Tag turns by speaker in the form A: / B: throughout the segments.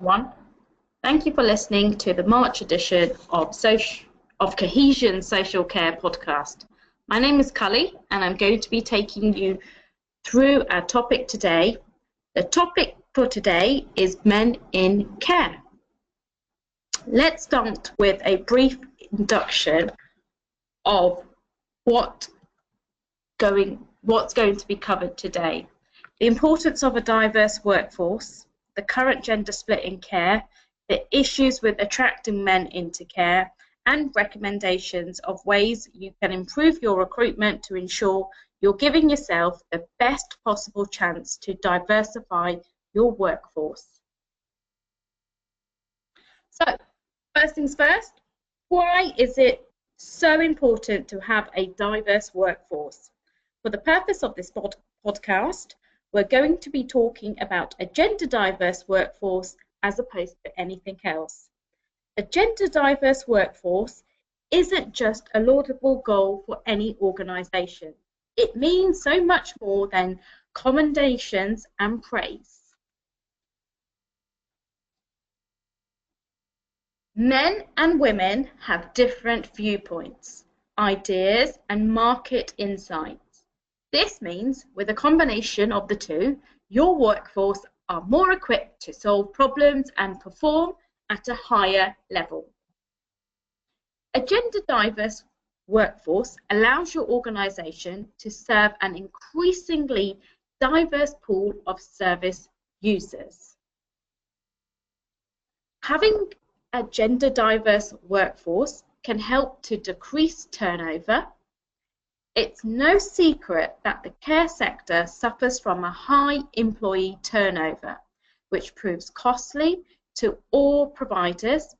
A: everyone. Thank you for listening to the March edition of Cohesion Social Care podcast. My name is Cully and I'm going to be taking you through our topic today. The topic for today is men in care. Let's start with a brief introduction of what's going to be covered today. The importance of a diverse workforce, the current gender split in care, the issues with attracting men into care, and recommendations of ways you can improve your recruitment to ensure you're giving yourself the best possible chance to diversify your workforce. So, first things first, why is it so important to have a diverse workforce? For the purpose of this podcast, we're going to be talking about a gender diverse workforce as opposed to anything else. A gender diverse workforce isn't just a laudable goal for any organisation. It means so much more than commendations and praise. Men and women have different viewpoints, ideas, and market insights. This means, with a combination of the two, your workforce are more equipped to solve problems and perform at a higher level. A gender diverse workforce allows your organisation to serve an increasingly diverse pool of service users. Having a gender diverse workforce can help to decrease turnover. It's no secret that the care sector suffers from a high employee turnover, which proves costly to all providers.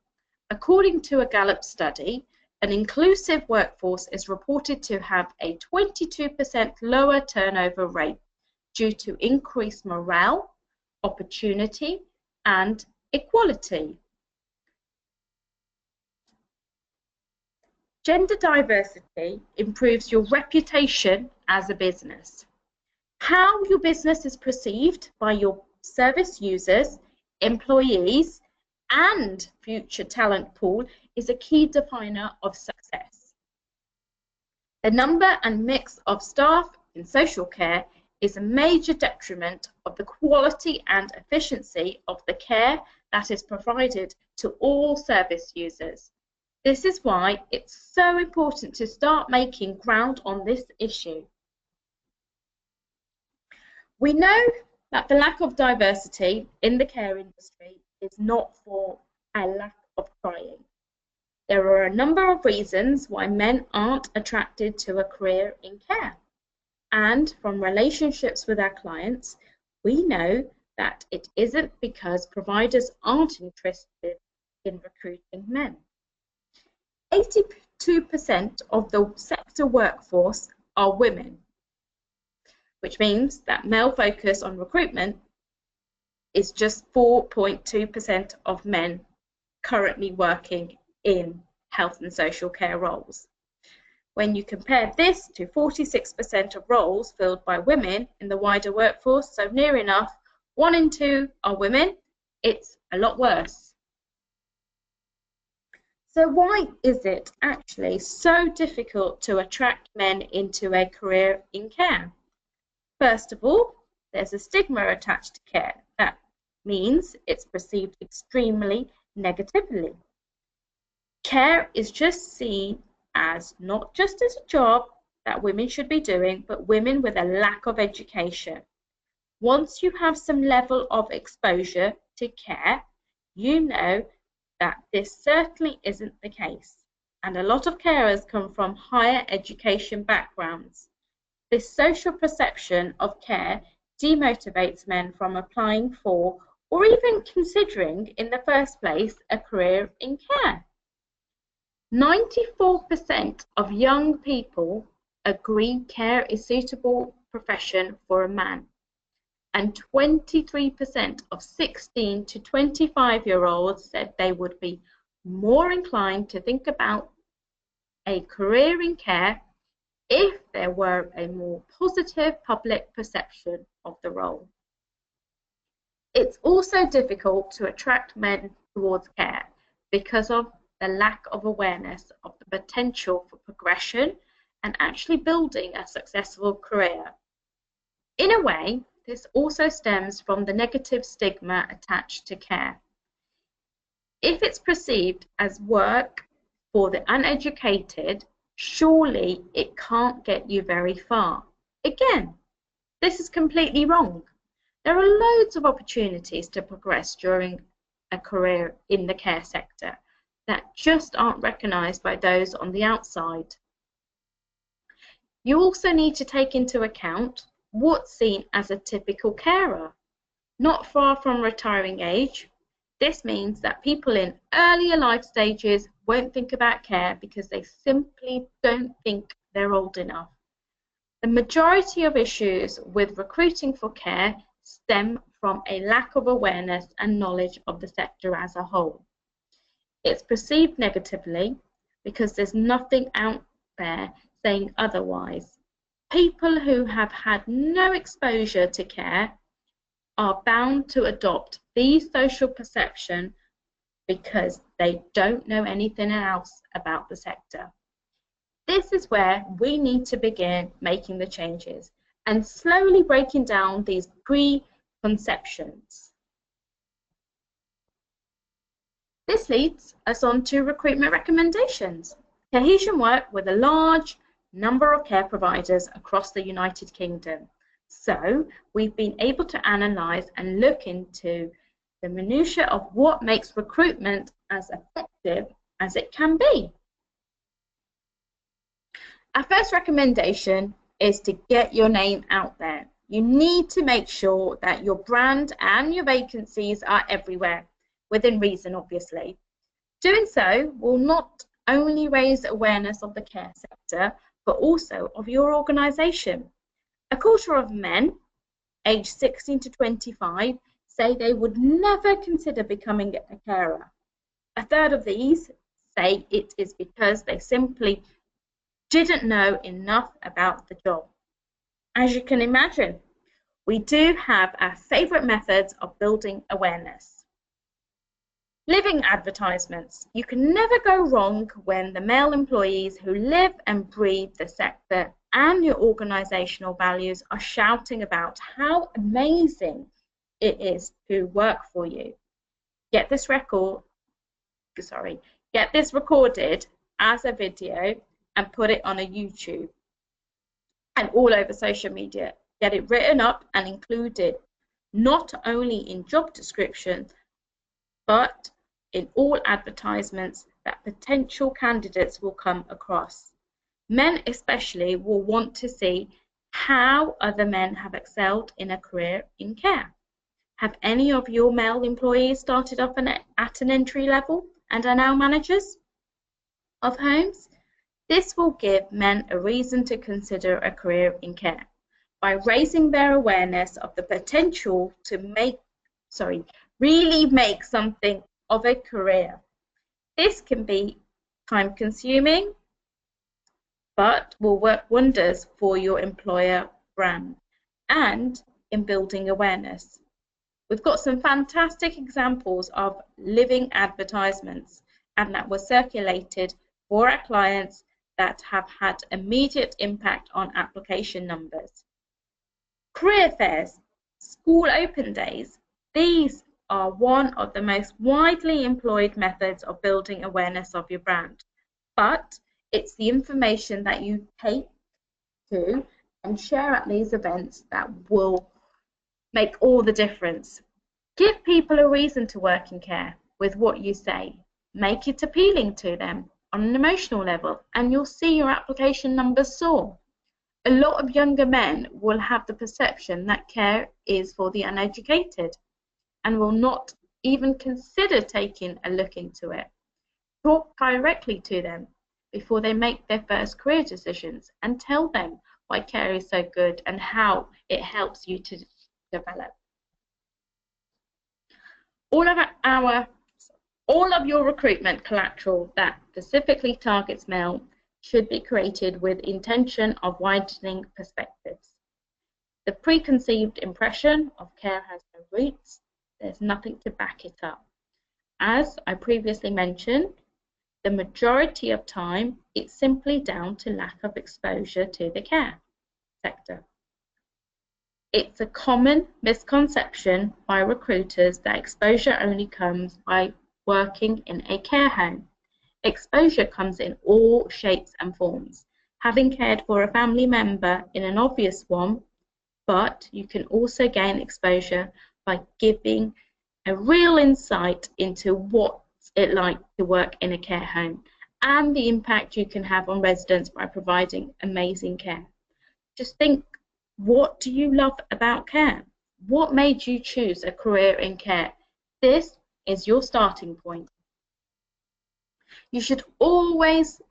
A: According to a Gallup study, an inclusive workforce is reported to have a 22% lower turnover rate due to increased morale, opportunity, and equality. Gender diversity improves your reputation as a business. How your business is perceived by your service users, employees, and future talent pool is a key definer of success. The number and mix of staff in social care is a major detriment of the quality and efficiency of the care that is provided to all service users. This is why it's so important to start making ground on this issue. We know that the lack of diversity in the care industry is not for a lack of trying. There are a number of reasons why men aren't attracted to a career in care. And from relationships with our clients, we know that it isn't because providers aren't interested in recruiting men. 82% of the sector workforce are women, which means that male focus on recruitment is just 4.2% of men currently working in health and social care roles. When you compare this to 46% of roles filled by women in the wider workforce, so near enough 1 in 2 are women, it's a lot worse. So why is it actually so difficult to attract men into a career in care? First of all, there's a stigma attached to care. That means it's perceived extremely negatively. Care is just seen as not just as a job that women should be doing, but women with a lack of education. Once you have some level of exposure to care, you know that this certainly isn't the case, and a lot of carers come from higher education backgrounds. This social perception of care demotivates men from applying for or even considering in the first place a career in care. 94% of young people agree care is a suitable profession for a man, and 23% of 16 to 25-year-olds said they would be more inclined to think about a career in care if there were a more positive public perception of the role. It's also difficult to attract men towards care because of the lack of awareness of the potential for progression and actually building a successful career. In a way, this also stems from the negative stigma attached to care. If it's perceived as work for the uneducated, surely it can't get you very far. Again, this is completely wrong. There are loads of opportunities to progress during a career in the care sector that just aren't recognised by those on the outside. You also need to take into account what's seen as a typical carer. Not far from retiring age, this means that people in earlier life stages won't think about care because they simply don't think they're old enough. The majority of issues with recruiting for care stem from a lack of awareness and knowledge of the sector as a whole. It's perceived negatively because there's nothing out there saying otherwise. People who have had no exposure to care are bound to adopt these social perceptions because they don't know anything else about the sector. This is where we need to begin making the changes and slowly breaking down these preconceptions. This leads us on to recruitment recommendations. Cohesion work with a large number of care providers across the United Kingdom. So we've been able to analyse and look into the minutiae of what makes recruitment as effective as it can be. Our first recommendation is to get your name out there. You need to make sure that your brand and your vacancies are everywhere, within reason obviously. Doing so will not only raise awareness of the care sector, but also of your organisation. A quarter of men aged 16 to 25 say they would never consider becoming a carer. A third of these say it is because they simply didn't know enough about the job. As you can imagine, we do have our favourite methods of building awareness. Living advertisements. You can never go wrong when the male employees who live and breathe the sector and your organisational values are shouting about how amazing it is to work for you. Get this recorded as a video and put it on a YouTube and all over social media. Get it written up and included not only in job description but in all advertisements that potential candidates will come across. Men especially will want to see how other men have excelled in a career in care. Have any of your male employees started off at an entry level and are now managers of homes? This will give men a reason to consider a career in care by raising their awareness of the potential to really make something of a career. This can be time-consuming, but will work wonders for your employer brand and in building awareness. We've got some fantastic examples of living advertisements and that were circulated for our clients that have had immediate impact on application numbers. Career fairs, school open days, these are one of the most widely employed methods of building awareness of your brand. But it's the information that you take to and share at these events that will make all the difference. Give people a reason to work in care with what you say. Make it appealing to them on an emotional level, and you'll see your application numbers soar. A lot of younger men will have the perception that care is for the uneducated and will not even consider taking a look into it. Talk directly to them before they make their first career decisions and tell them why care is so good and how it helps you to develop. All of your recruitment collateral that specifically targets male should be created with intention of widening perspectives. The preconceived impression of care has no roots There's nothing to back it up. As I previously mentioned, the majority of time it's simply down to lack of exposure to the care sector. It's a common misconception by recruiters that exposure only comes by working in a care home. Exposure comes in all shapes and forms. Having cared for a family member in an obvious one, but you can also gain exposure by giving a real insight into what's it like to work in a care home and the impact you can have on residents by providing amazing care. Just think, what do you love about care? What made you choose a career in care? This is your starting point. You should always,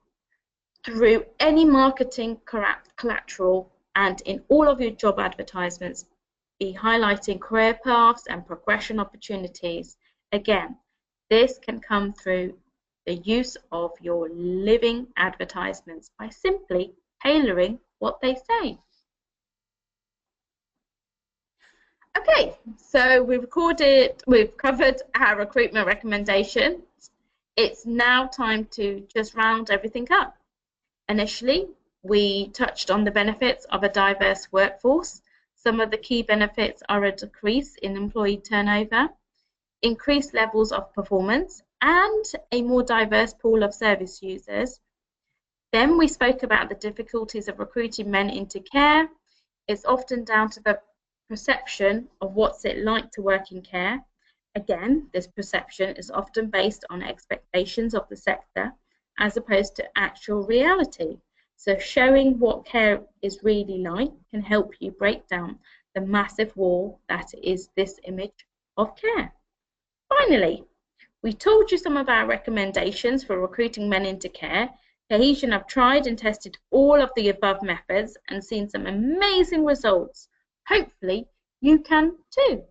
A: through any marketing collateral and in all of your job advertisements, be highlighting career paths and progression opportunities. Again, this can come through the use of your living advertisements by simply tailoring what they say. Okay, so we've covered our recruitment recommendations. It's now time to just round everything up. Initially, we touched on the benefits of a diverse workforce. Some of the key benefits are a decrease in employee turnover, increased levels of performance, and a more diverse pool of service users. Then we spoke about the difficulties of recruiting men into care. It's often down to the perception of what's it like to work in care. Again, this perception is often based on expectations of the sector as opposed to actual reality. So showing what care is really like can help you break down the massive wall that is this image of care. Finally, we told you some of our recommendations for recruiting men into care. Cohesion have tried and tested all of the above methods and seen some amazing results. Hopefully, you can too.